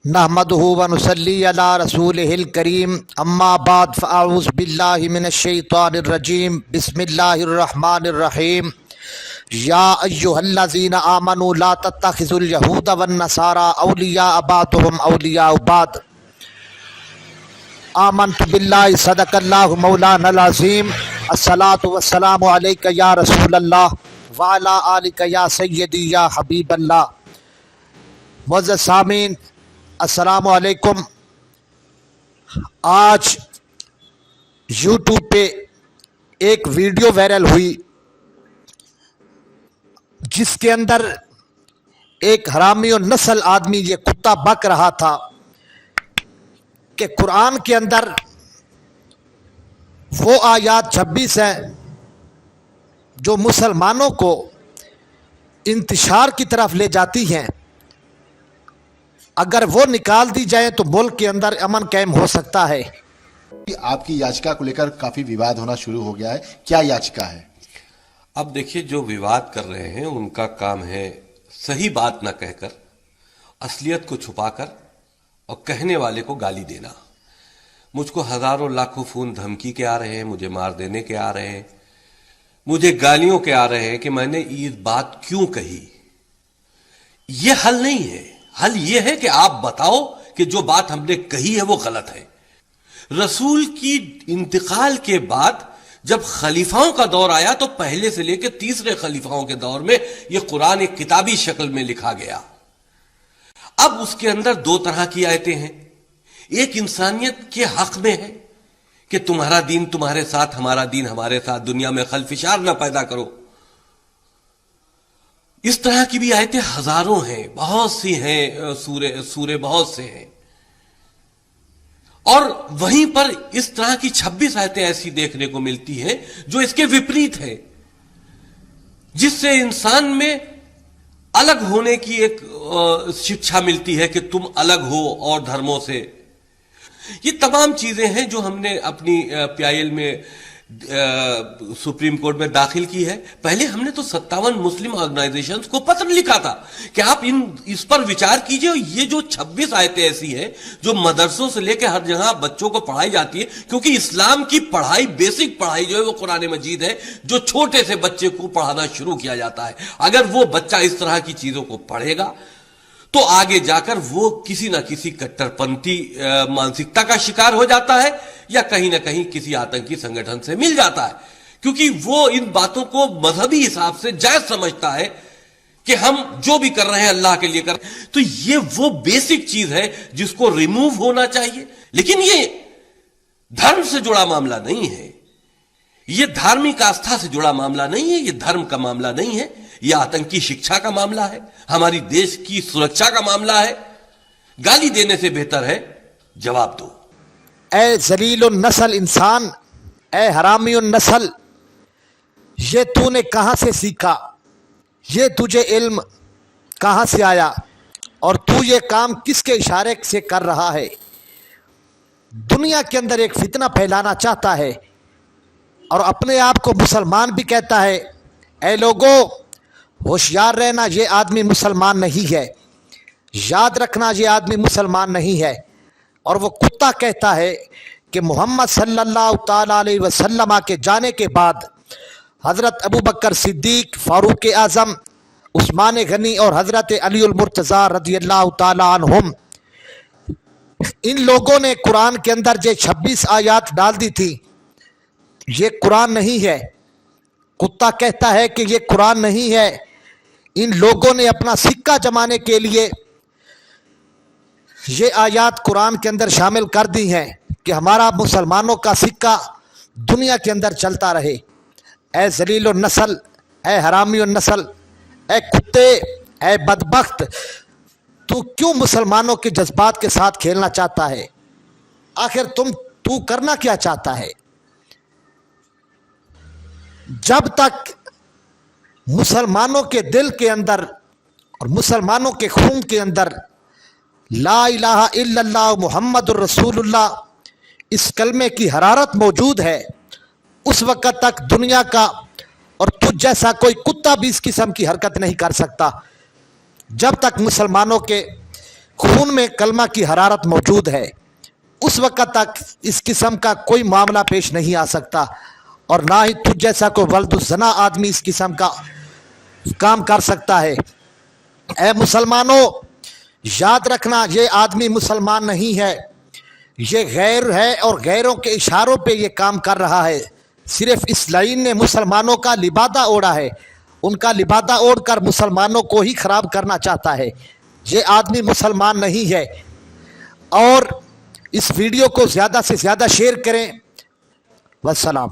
नहमदुहु व नुसल्ली अला रसूलिहिल करीम अम्मा बाद फ़अऊज़ु बिल्लाहि मिनश्शैतानिर रजीम बिस्मिल्लाहिर रहमानिर रहीम या अय्युहल्लज़ीना आमनू ला तत्तखिज़ुल यहूदा वन नसारा औलिया बादुहुम औलिया बाद आमनतु बिल्लाहि सदक़ल्लाहु मौलानल अज़ीम अस्सलातु वस्सलामु अलैका या रसूलल्लाह व अला आलिका या सय्यदी या हबीबल्लाह। मुअज़्ज़ज़ सामीन, अस्सलामु अलैकुम। आज यूट्यूब पे एक वीडियो वायरल हुई जिसके अंदर एक हरामी और नस्ल आदमी ये कुत्ता बक रहा था कि कुरान के अंदर वो आयात 26 हैं जो मुसलमानों को इंतशार की तरफ ले जाती हैं, अगर वो निकाल दी जाए तो मुल्क के अंदर अमन कायम हो सकता है। आपकी याचिका को लेकर काफी विवाद होना शुरू हो गया है, क्या याचिका है? अब देखिए, जो विवाद कर रहे हैं उनका काम है सही बात न कहकर असलियत को छुपाकर और कहने वाले को गाली देना। मुझको हजारों लाखों फोन धमकी के आ रहे हैं, मुझे मार देने के आ रहे हैं, मुझे गालियों के आ रहे हैं कि मैंने ये बात क्यों कही। ये हल नहीं है। हल ये है कि आप बताओ कि जो बात हमने कही है वो गलत है। रसूल की इंतकाल के बाद जब खलीफाओं का दौर आया तो पहले से लेकर तीसरे खलीफाओं के दौर में यह कुरान एक किताबी शक्ल में लिखा गया। अब उसके अंदर दो तरह की आयतें हैं। एक इंसानियत के हक में है कि तुम्हारा दीन तुम्हारे साथ, हमारा दीन हमारे साथ, दुनिया में खलफिशार ना पैदा करो। इस तरह की भी आयतें हजारों हैं, बहुत सी हैं, सूरे बहुत से हैं। और वहीं पर इस तरह की 26 आयतें ऐसी देखने को मिलती हैं जो इसके विपरीत है, जिससे इंसान में अलग होने की एक शिक्षा मिलती है कि तुम अलग हो और धर्मों से। ये तमाम चीजें हैं जो हमने अपनी पीआईएल में सुप्रीम कोर्ट में दाखिल की है। पहले हमने तो 57 मुस्लिम ऑर्गेनाइजेशंस को पत्र लिखा था कि आप इस पर विचार कीजिए। ये जो 26 आयतें ऐसी हैं जो मदरसों से लेकर हर जगह बच्चों को पढ़ाई जाती है, क्योंकि इस्लाम की पढ़ाई, बेसिक पढ़ाई जो है वो कुरान मजीद है, जो छोटे से बच्चे को पढ़ाना शुरू किया जाता है। अगर वो बच्चा इस तरह की चीजों को पढ़ेगा तो आगे जाकर वो किसी ना किसी कट्टरपंथी मानसिकता का शिकार हो जाता है या कहीं ना कहीं किसी आतंकी संगठन से मिल जाता है, क्योंकि वो इन बातों को मजहबी हिसाब से जायज समझता है कि हम जो भी कर रहे हैं अल्लाह के लिए कर रहे हैं। तो ये वो बेसिक चीज है जिसको रिमूव होना चाहिए। लेकिन ये धर्म से जुड़ा मामला नहीं है, ये धार्मिक आस्था से जुड़ा मामला नहीं है, ये धर्म का मामला नहीं है, यह आतंकी शिक्षा का मामला है, हमारी देश की सुरक्षा का मामला है। गाली देने से बेहतर है जवाब दो। ए जलील नस्ल इंसान, ए हरामी नस्ल, ये तूने कहां से सीखा? ये तुझे इल्म कहां से आया और तू ये काम किसके इशारे से कर रहा है? दुनिया के अंदर एक फितना फैलाना चाहता है और अपने आप को मुसलमान भी कहता है। ए लोगों, होशियार रहना, ये आदमी मुसलमान नहीं है। याद रखना, ये आदमी मुसलमान नहीं है। और वो कुत्ता कहता है कि मोहम्मद सल्लल्लाहु ताला अलैहि वसल्लम के जाने के बाद हज़रत अबू बकर सिद्दीक, फारूक आज़म, उस्मान गनी और हज़रत अलीउल मुर्तज़ा रज़ियल्लाहु ताला अन्हुम, इन लोगों ने कुरान के अंदर ये 26 आयात डाल दी थी। ये कुरान नहीं है। कुत्ता कहता है कि ये कुरान नहीं है। इन लोगों ने अपना सिक्का जमाने के लिए ये आयात कुरान के अंदर शामिल कर दी हैं कि हमारा मुसलमानों का सिक्का दुनिया के अंदर चलता रहे। ए जलील नस्ल, ए हरामी नस्ल, ए कुत्ते, ए बदबख्त, तू क्यों मुसलमानों के जज्बात के साथ खेलना चाहता है? आखिर तू करना क्या चाहता है? जब तक मुसलमानों के दिल के अंदर और मुसलमानों के खून के अंदर ला इलाहा इल्लल्लाह मुहम्मदुर रसूलुल्लाह इस कलमे की हरारत मौजूद है, उस वक़्त तक दुनिया का और तुझ जैसा कोई कुत्ता भी इस किस्म की हरकत नहीं कर सकता। जब तक मुसलमानों के خون میں کلمہ کی حرارت موجود ہے، اس وقت تک اس قسم کا کوئی معاملہ پیش نہیں آ سکتا، اور نہ ہی تجھ جیسا کوئی ولد الزنا آدمی اس قسم کا کام کر سکتا ہے۔ اے مسلمانوں، یاد رکھنا یہ آدمی مسلمان نہیں ہے، یہ غیر ہے، اور غیروں کے اشاروں پہ یہ کام کر رہا ہے۔ صرف اس لائن نے مسلمانوں کا لبادہ اوڑھا ہے، ان کا لبادہ اوڑھ کر مسلمانوں کو ہی خراب کرنا چاہتا ہے۔ یہ آدمی مسلمان نہیں ہے۔ اور اس ویڈیو کو زیادہ سے زیادہ شیئر کریں۔ والسلام۔